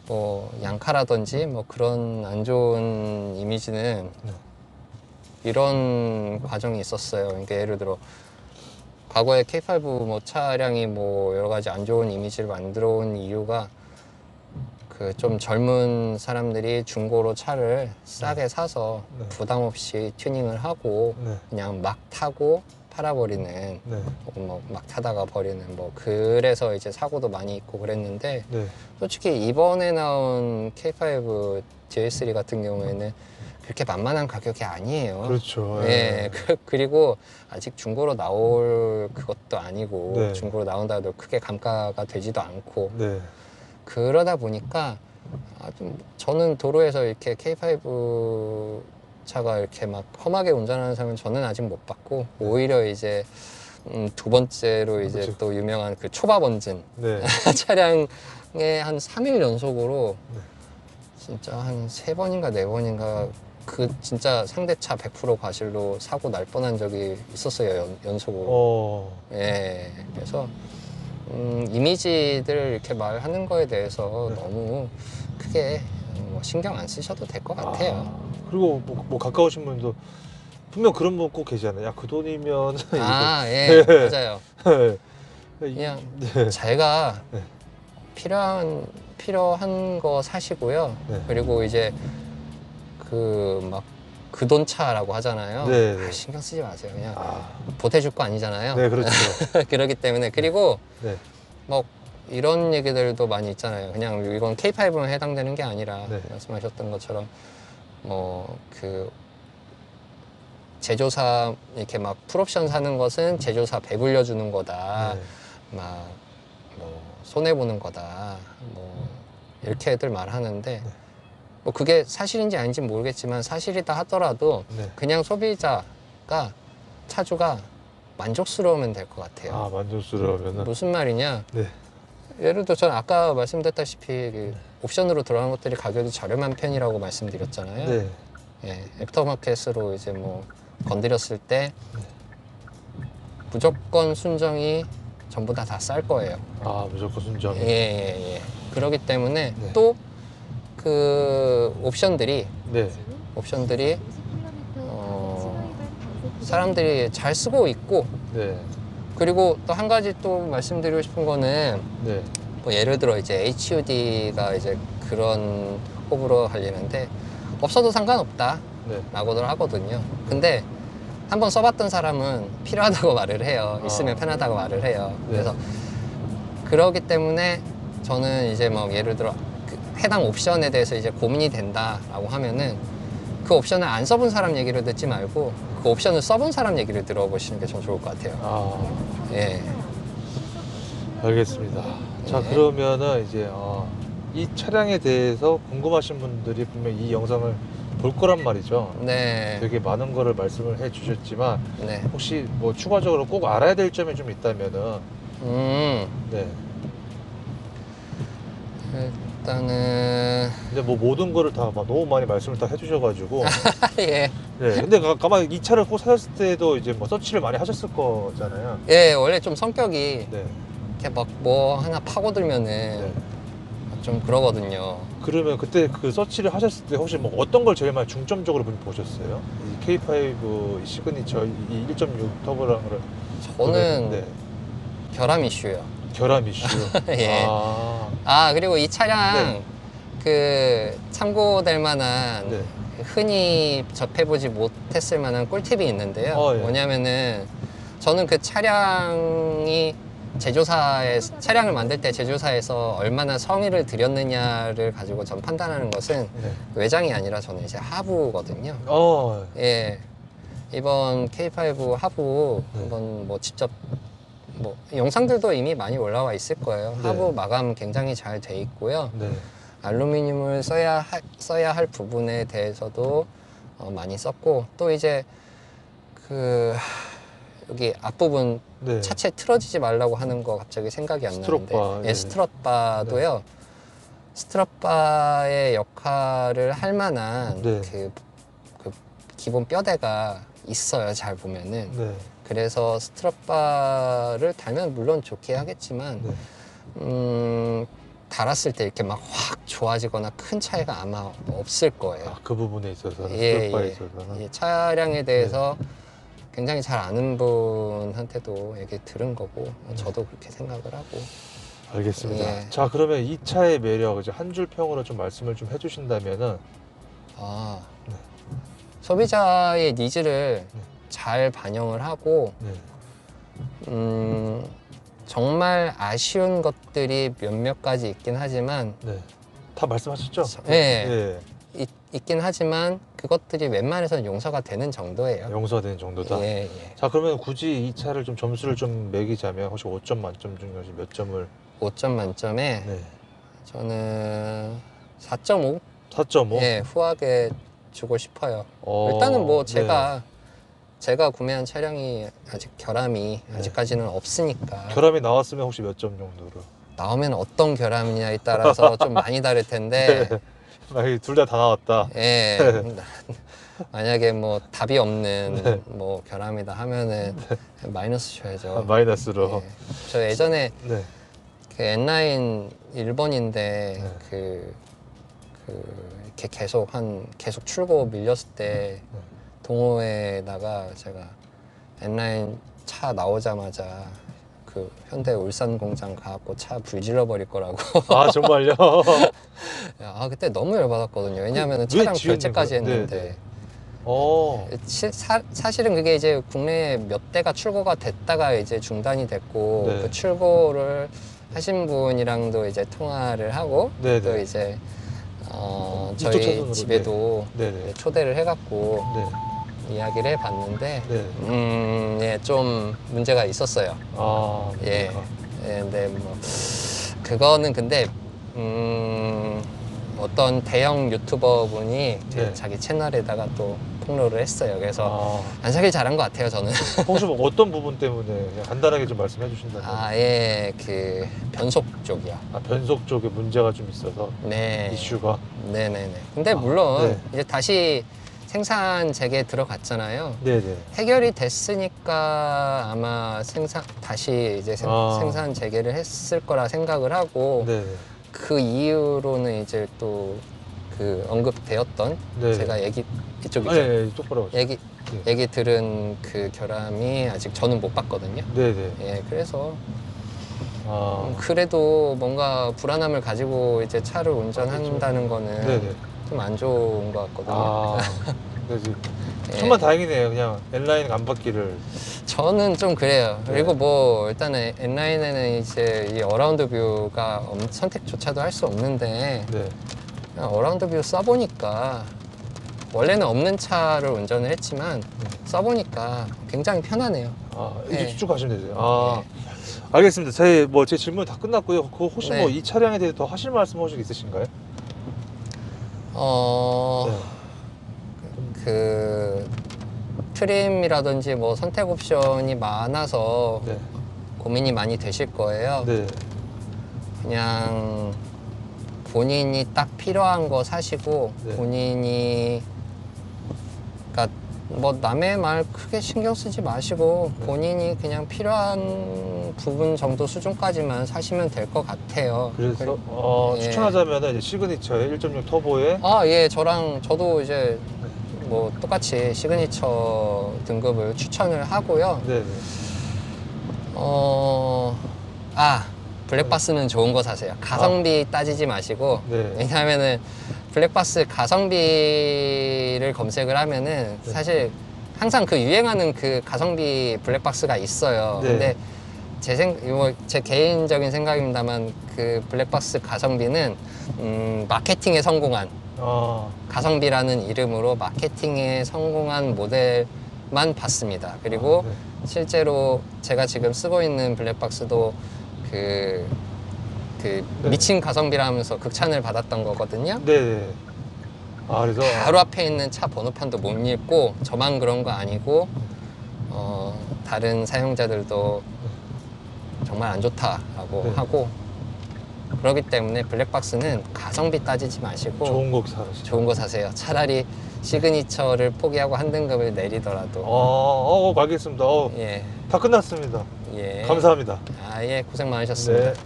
S1: 뭐 양카라든지 뭐 그런 안 좋은 이미지는
S2: 네.
S1: 이런 과정이 있었어요. 그러니까 예를 들어 과거에 K5 뭐 차량이 뭐 여러 가지 안 좋은 이미지를 만들어 온 이유가 그 좀 젊은 사람들이 중고로 차를 싸게 사서
S2: 네.
S1: 부담 없이 튜닝을 하고
S2: 네.
S1: 그냥 막 타고 팔아버리는
S2: 네.
S1: 혹은 뭐 막 타다가 버리는 뭐 그래서 이제 사고도 많이 있고 그랬는데
S2: 네.
S1: 솔직히 이번에 나온 K5 GL3 같은 경우에는 그렇게 만만한 가격이 아니에요.
S2: 그렇죠.
S1: 예. 그리고 아직 중고로 나올 그것도 아니고
S2: 네.
S1: 중고로 나온다 해도 크게 감가가 되지도 않고
S2: 네.
S1: 그러다 보니까 좀 저는 도로에서 이렇게 K5 차가 이렇게 막 험하게 운전하는 사람은 저는 아직 못 봤고 오히려 이제 두 번째로 이제
S2: 그렇죠.
S1: 또 유명한 그 초밥 원진
S2: 네.
S1: 차량에 한 3일 연속으로
S2: 네.
S1: 진짜 한 3번인가 4번인가 그 진짜 상대차 100% 과실로 사고 날 뻔한 적이 있었어요. 연속으로. 예. 그래서 이미지들 이렇게 말하는 거에 대해서
S2: 네.
S1: 너무 크게 뭐 신경 안 쓰셔도 될 것 같아요.
S2: 그리고 뭐 가까우신 분도 분명 그런 분 꼭 계시잖아요. 야, 그 돈이면
S1: 예,
S2: 네.
S1: 맞아요.
S2: 네.
S1: 그냥
S2: 네.
S1: 제가
S2: 네.
S1: 필요한 거 사시고요.
S2: 네.
S1: 그리고 이제 그 막 그 돈 차라고 하잖아요.
S2: 네.
S1: 신경 쓰지 마세요. 그냥
S2: 아,
S1: 보태줄 거 아니잖아요.
S2: 네, 그렇죠.
S1: 그렇기 때문에 그리고
S2: 네.
S1: 뭐 이런 얘기들도 많이 있잖아요. 그냥 이건 K5에 해당되는 게 아니라
S2: 네.
S1: 말씀하셨던 것처럼 뭐 그 제조사 이렇게 막 풀옵션 사는 것은 제조사 배불려 주는 거다.
S2: 네.
S1: 막 뭐 손해 보는 거다. 뭐 이렇게들 말하는데 뭐 그게 사실인지 아닌지 모르겠지만 사실이다 하더라도
S2: 네.
S1: 그냥 소비자가 차주가 만족스러우면 될 것 같아요.
S2: 아, 만족스러우면은.
S1: 무슨 말이냐?
S2: 네.
S1: 예를 들어 저는 아까 말씀드렸다시피 그 옵션으로 들어간 것들이 가격이 저렴한 편이라고 말씀드렸잖아요.
S2: 네.
S1: 예, 애프터마켓으로 이제 뭐 건드렸을 때
S2: 네.
S1: 무조건 순정이 전부 다 쌀 거예요.
S2: 아, 무조건 순정.
S1: 예, 예, 예. 그렇기 때문에
S2: 네.
S1: 또 그 옵션들이
S2: 네.
S1: 사람들이 잘 쓰고 있고,
S2: 네.
S1: 그리고 또 한 가지 또 말씀드리고 싶은 거는
S2: 네.
S1: 뭐 예를 들어 이제 HUD가 이제 그런 호불호 갈리는데 없어도 상관없다
S2: 네.
S1: 라고들 하거든요. 근데 한번 써봤던 사람은 필요하다고 말을 해요. 있으면 편하다고 말을 해요.
S2: 네.
S1: 그래서 그러기 때문에 저는 이제 뭐 예를 들어 그 해당 옵션에 대해서 이제 고민이 된다라고 하면은 그 옵션을 안 써본 사람 얘기를 듣지 말고 그 옵션을 써본 사람 얘기를 들어보시는 게 좀 좋을 것 같아요.
S2: 아,
S1: 예.
S2: 알겠습니다. 자,
S1: 네.
S2: 그러면은 이제 이 차량에 대해서 궁금하신 분들이 분명 이 영상을 볼 거란 말이죠.
S1: 네.
S2: 되게 많은 거를 말씀을 해 주셨지만
S1: 네.
S2: 혹시 뭐 추가적으로 꼭 알아야 될 점이 좀 있다면은 네.
S1: 일단은
S2: 근데 뭐 모든 거를 다 막 너무 많이 말씀을 다 해주셔가지고
S1: 예.
S2: 네. 근데 가만 이 차를 꼭 사셨을 때도 이제 뭐 서치를 많이 하셨을 거잖아요.
S1: 예, 원래 좀 성격이
S2: 네.
S1: 이렇게 막 뭐 하나 파고들면은
S2: 네.
S1: 좀 그러거든요.
S2: 그러면 그때 그 서치를 하셨을 때 혹시 뭐 어떤 걸 제일 많이 중점적으로 보셨어요? 이 K5 이 시그니처 이 1.6 터보랑을
S1: 저는
S2: 네.
S1: 결함 이슈예요.
S2: 결함 이슈.
S1: 예.
S2: 아,
S1: 그리고 이 차량
S2: 네.
S1: 그 참고될 만한
S2: 네.
S1: 흔히 접해보지 못했을 만한 꿀팁이 있는데요.
S2: 예.
S1: 뭐냐면은 저는 그 차량이 차량을 만들 때 제조사에서 얼마나 성의를 들였느냐를 가지고 전 판단하는 것은
S2: 네.
S1: 외장이 아니라 저는 이제 하부거든요. 예. 이번 K5 하부
S2: 네.
S1: 한번 뭐 직접 뭐 영상들도 이미 많이 올라와 있을 거예요.
S2: 네.
S1: 하부 마감 굉장히 잘 돼 있고요.
S2: 네.
S1: 알루미늄을 써야 할 부분에 대해서도 많이 썼고, 또 이제 그 여기 앞부분
S2: 네.
S1: 차체 틀어지지 말라고 하는 거 갑자기 생각이 안
S2: 스트럿바,
S1: 나는데,
S2: 네.
S1: 예, 스트럿바도요. 스트럿바의 역할을 할 만한
S2: 네.
S1: 그 기본 뼈대가 있어요. 잘 보면은.
S2: 네.
S1: 그래서 스트럿바를 달면 물론 좋게 하겠지만
S2: 네.
S1: 달았을 때 이렇게 막 확 좋아지거나 큰 차이가 아마 없을 거예요.
S2: 그 부분에 있어서는
S1: 예,
S2: 스트럿바에
S1: 예.
S2: 있어서는
S1: 이 차량에 대해서 굉장히 잘 아는 분한테도 얘기 들은 거고 저도 그렇게 생각을 하고.
S2: 알겠습니다.
S1: 예.
S2: 자, 그러면 이 차의 매력 이제 한 줄 평으로 좀 말씀을 좀 해주신다면은 네.
S1: 소비자의 니즈를
S2: 네.
S1: 잘 반영을 하고
S2: 네.
S1: 정말 아쉬운 것들이 몇몇 가지 있긴 하지만
S2: 네. 다 말씀하셨죠?
S1: 네. 있긴 하지만 그것들이 웬만해서는 용서가 되는 정도예요.
S2: 용서가 되는 정도다.
S1: 예, 예.
S2: 자, 그러면 굳이 이 차를 좀 점수를 좀 매기자면 혹시 5점 만점 중에 혹시 몇 점을?
S1: 5점 만점에
S2: 네.
S1: 저는 4.5?
S2: 4.5?
S1: 예, 후하게 주고 싶어요.
S2: 어,
S1: 일단은 뭐
S2: 네.
S1: 제가 구매한 차량이 아직 결함이 아직까지는 없으니까
S2: 결함이 나왔으면 혹시 몇 점 정도로?
S1: 나오면 어떤 결함이냐에 따라서 좀 많이 다를 텐데
S2: 둘 다 나왔다.
S1: 예, 만약에 뭐 답이 없는
S2: 네.
S1: 뭐 결함이다 하면은 마이너스 줘야죠.
S2: 마이너스로.
S1: 예. 저 예전에
S2: 네.
S1: 그 N9 1번인데
S2: 네.
S1: 이렇게 계속 출고 밀렸을 때 동호회에다가 제가 N9 차 나오자마자 그 현대 울산 공장 가갖고 차 불질러 버릴 거라고.
S2: 아, 정말요?
S1: 그때 너무 열받았거든요. 왜냐하면
S2: 왜
S1: 차량
S2: 지우는
S1: 결제까지
S2: 거예요?
S1: 했는데. 사실은 그게 이제 국내에 몇 대가 출고가 됐다가 이제 중단이 됐고
S2: 네.
S1: 그 출고를 하신 분이랑도 이제 통화를 하고
S2: 네,
S1: 또
S2: 네.
S1: 이제
S2: 이쪽
S1: 저희
S2: 차선으로,
S1: 집에도
S2: 네. 네.
S1: 초대를 해갖고
S2: 네.
S1: 이야기를 해봤는데
S2: 네.
S1: 예, 좀 문제가 있었어요.
S2: 아,
S1: 예, 예, 근데 뭐 그거는 근데 어떤 대형 유튜버 분이
S2: 네.
S1: 자기 채널에다가 또 폭로를 했어요. 그래서
S2: 아,
S1: 안 사길 잘한 것 같아요, 저는.
S2: 혹시 뭐 어떤 부분 때문에 그냥 간단하게 좀 말씀해 주신다면.
S1: 아예 그 변속 쪽이요.
S2: 아, 변속 쪽에 문제가 좀 있어서
S1: 네.
S2: 이슈가.
S1: 네네네. 근데
S2: 아,
S1: 물론
S2: 네.
S1: 이제 다시 생산 재개 들어갔잖아요.
S2: 네네.
S1: 해결이 됐으니까 아마 다시 이제
S2: 아.
S1: 생산 재개를 했을 거라 생각을 하고
S2: 네네.
S1: 그 이후로는 이제 또 그 언급되었던
S2: 네.
S1: 제가 이쪽이죠.
S2: 네, 똑바로 하시죠.
S1: 얘기
S2: 네.
S1: 얘기 들은 그 결함이 아직 저는 못 봤거든요.
S2: 네네.
S1: 예, 그래서
S2: 아.
S1: 그래도 뭔가 불안함을 가지고 이제 차를 운전한다는 거는
S2: 네네.
S1: 좀 안 좋은 것 같거든요.
S2: 아. 그래서
S1: 예.
S2: 천만 다행이네요. 그냥 N라인 안 받기를.
S1: 저는 좀 그래요.
S2: 네.
S1: 그리고 뭐 일단은 N라인에는 이제 이 어라운드 뷰가 선택조차도 할 수 없는데
S2: 네.
S1: 그냥 어라운드 뷰 써보니까 원래는 없는 차를 운전을 했지만 써보니까 굉장히 편하네요.
S2: 아, 이제
S1: 네.
S2: 쭉 가시면 되세요. 아. 알겠습니다. 제 질문 다 끝났고요. 그 혹시
S1: 네.
S2: 뭐 이 차량에 대해 더 하실 말씀 혹시 있으신가요? 네.
S1: 그 트림이라든지 뭐 선택 옵션이 많아서
S2: 네.
S1: 고민이 많이 되실 거예요.
S2: 네.
S1: 그냥 본인이 딱 필요한 거 사시고
S2: 네.
S1: 본인이 그러니까 뭐 남의 말 크게 신경 쓰지 마시고
S2: 네.
S1: 본인이 그냥 필요한 부분 정도 수준까지만 사시면 될 것 같아요.
S2: 그래서
S1: 예.
S2: 추천하자면 이제 시그니처의 1.6 터보에
S1: 예, 저도 이제 뭐 똑같이 시그니처 등급을 추천을 하고요.
S2: 네네.
S1: 블랙박스는 좋은 거 사세요. 가성비 따지지 마시고.
S2: 네.
S1: 왜냐하면은 블랙박스 가성비를 검색을 하면은
S2: 네.
S1: 사실 항상 그 유행하는 그 가성비 블랙박스가 있어요.
S2: 네.
S1: 근데 제 개인적인 생각입니다만 그 블랙박스 가성비는 마케팅에 성공한
S2: 아,
S1: 가성비라는 이름으로 마케팅에 성공한 모델만 봤습니다. 그리고
S2: 네.
S1: 실제로 제가 지금 쓰고 있는 블랙박스도 그
S2: 네.
S1: 미친 가성비라면서 극찬을 받았던 거거든요.
S2: 네네. 아, 그래서
S1: 바로 앞에 있는 차 번호판도 못 읽고 저만 그런 거 아니고 다른 사용자들도 정말 안 좋다라고
S2: 네.
S1: 하고 그렇기 때문에 블랙박스는 가성비 따지지 마시고
S2: 좋은 거 사시죠.
S1: 좋은 거 사세요. 차라리 시그니처를 포기하고 한 등급을 내리더라도.
S2: 알겠습니다.
S1: 예,
S2: 다 끝났습니다.
S1: 예.
S2: 감사합니다.
S1: 예, 고생 많으셨습니다.
S2: 네.